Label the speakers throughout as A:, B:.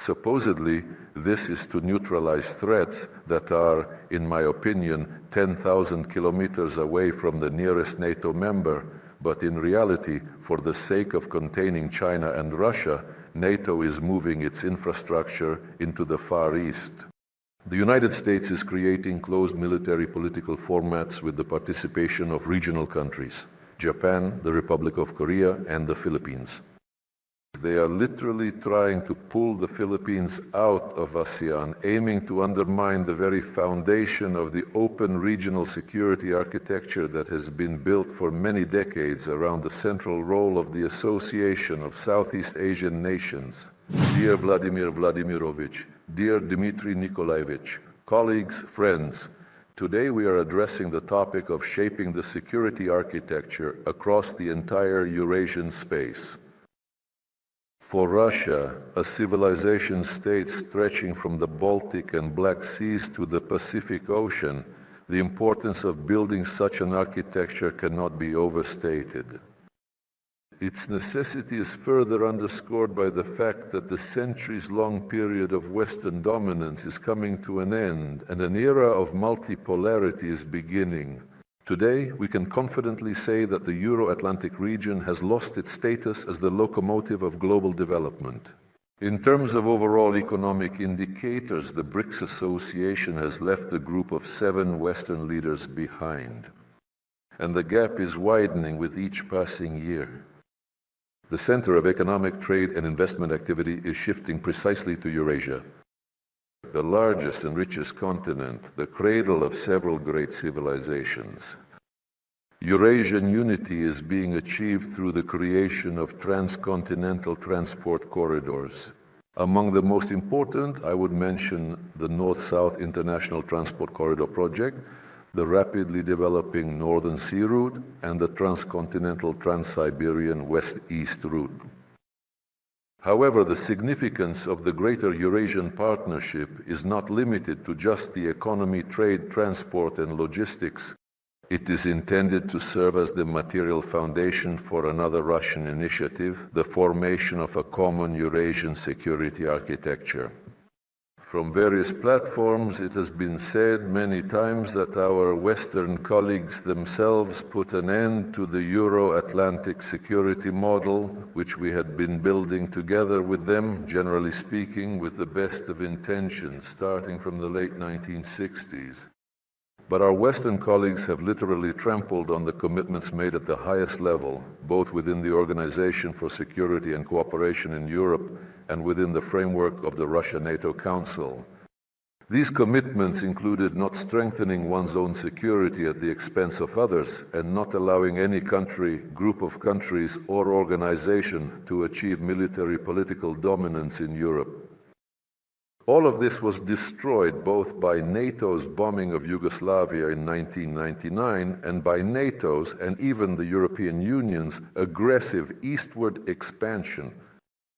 A: Supposedly, this is to neutralize threats that are, in my opinion, 10,000 kilometers away from the nearest NATO member, but in reality, for the sake of containing China and Russia, NATO is moving its infrastructure into the Far East. The United States is creating closed military political formats with the participation of regional countries, Japan, the Republic of Korea, and the Philippines. They are literally trying to pull the Philippines out of ASEAN, aiming to undermine the very foundation of the open regional security architecture that has been built for many decades around the central role of the Association of Southeast Asian Nations. Dear Vladimir Vladimirovich, dear Dmitry Nikolaevich, colleagues, friends, today we are addressing the topic of shaping the security architecture across the entire Eurasian space. For Russia, a civilization state stretching from the Baltic and Black Seas to the Pacific Ocean, the importance of building such an architecture cannot be overstated. Its necessity is further underscored by the fact that the centuries-long period of Western dominance is coming to an end and an era of multipolarity is beginning. Today, we can confidently say that the Euro-Atlantic region has lost its status as the locomotive of global development. In terms of overall economic indicators, the BRICS Association has left a group of 7 Western leaders behind, and the gap is widening with each passing year. The center of economic, trade, and investment activity is shifting precisely to Eurasia, the largest and richest continent, the cradle of several great civilizations. Eurasian unity is being achieved through the creation of transcontinental transport corridors. Among the most important, I would mention the North-South International Transport Corridor project, the rapidly developing Northern Sea Route, and the transcontinental Trans-Siberian West-East route. However, the significance of the greater Eurasian partnership is not limited to just the economy, trade, transport, and logistics. It is intended to serve as the material foundation for another Russian initiative, the formation of a common Eurasian security architecture. From various platforms, it has been said many times that our Western colleagues themselves put an end to the Euro-Atlantic security model, which we had been building together with them, generally speaking, with the best of intentions, starting from the late 1960s. But our Western colleagues have literally trampled on the commitments made at the highest level, both within the Organization for Security and Cooperation in Europe and within the framework of the Russia-NATO Council. These commitments included not strengthening one's own security at the expense of others and not allowing any country, group of countries, or organization to achieve military political dominance in Europe. All of this was destroyed both by NATO's bombing of Yugoslavia in 1999 and by NATO's and even the European Union's aggressive eastward expansion.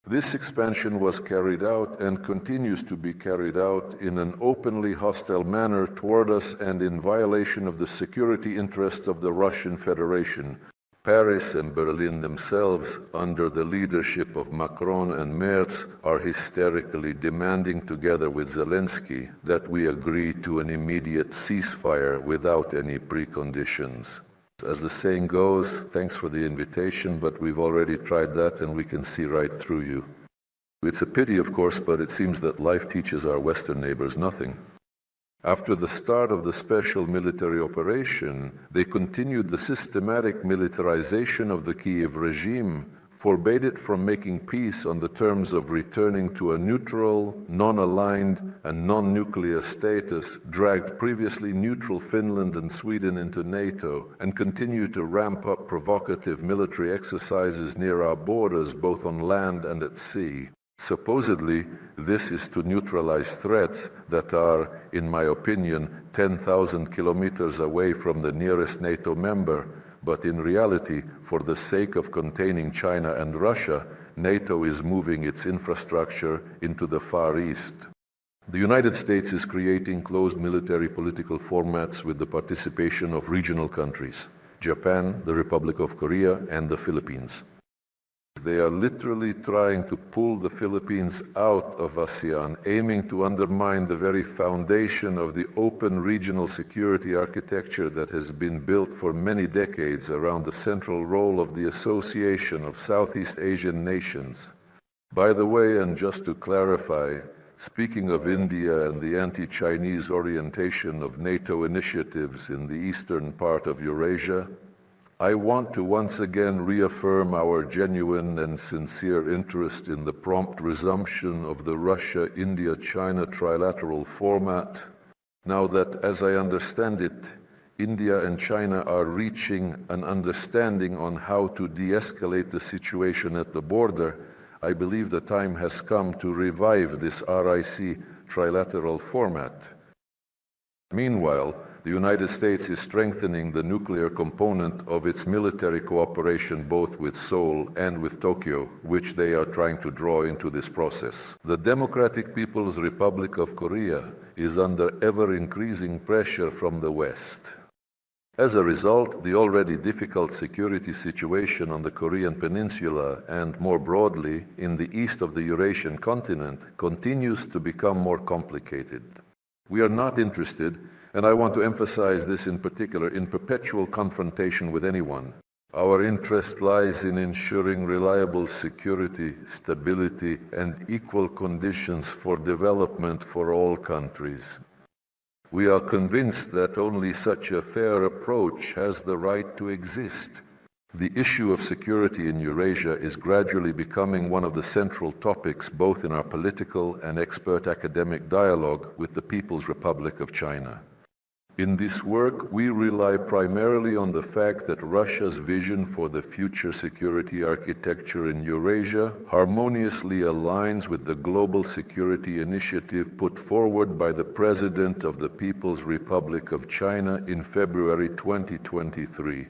A: This expansion was carried out and continues to be carried out in an openly hostile manner toward us and in violation of the security interests of the Russian Federation. Paris and Berlin themselves, under the leadership of Macron and Merz, are hysterically demanding, together with Zelensky, that we agree to an immediate ceasefire without any preconditions. As the saying goes, thanks for the invitation, but we've already tried that and we can see right through you. It's a pity, of course, but it seems that life teaches our Western neighbors nothing. After the start of the special military operation, they continued the systematic militarization of the Kiev regime, forbade it from making peace on the terms of returning to a neutral, non-aligned, and non-nuclear status, dragged previously neutral Finland and Sweden into NATO, and continued to ramp up provocative military exercises near our borders, both on land and at sea. Supposedly, this is to neutralize threats that are, in my opinion, 10,000 kilometers away from the nearest NATO member, but in reality, for the sake of containing China and Russia, NATO is moving its infrastructure into the Far East. The United States is creating closed military political formats with the participation of regional countries, Japan, the Republic of Korea, and the Philippines. They are literally trying to pull the Philippines out of ASEAN, aiming to undermine the very foundation of the open regional security architecture that has been built for many decades around the central role of the Association of Southeast Asian Nations. By the way, and just to clarify, speaking of India and the anti-Chinese orientation of NATO initiatives in the eastern part of Eurasia, I want to once again reaffirm our genuine and sincere interest in the prompt resumption of the Russia-India-China trilateral format, now that, as I understand it, India and China are reaching an understanding on how to de-escalate the situation at the border. I believe the time has come to revive this RIC trilateral format. Meanwhile, the United States is strengthening the nuclear component of its military cooperation both with Seoul and with Tokyo, which they are trying to draw into this process. The Democratic People's Republic of Korea is under ever-increasing pressure from the West. As a result, the already difficult security situation on the Korean Peninsula and more broadly in the east of the Eurasian continent continues to become more complicated. We are not interested, and I want to emphasize this in particular, in perpetual confrontation with anyone. Our interest lies in ensuring reliable security, stability, and equal conditions for development for all countries. We are convinced that only such a fair approach has the right to exist. The issue of security in Eurasia is gradually becoming one of the central topics both in our political and expert academic dialogue with the People's Republic of China. In this work, we rely primarily on the fact that Russia's vision for the future security architecture in Eurasia harmoniously aligns with the global security initiative put forward by the President of the People's Republic of China in February 2023.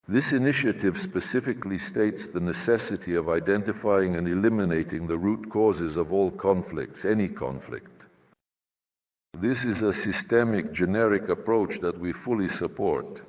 A: This initiative specifically states the necessity of identifying and eliminating the root causes of all conflicts, any conflict. This is a systemic, generic approach that we fully support.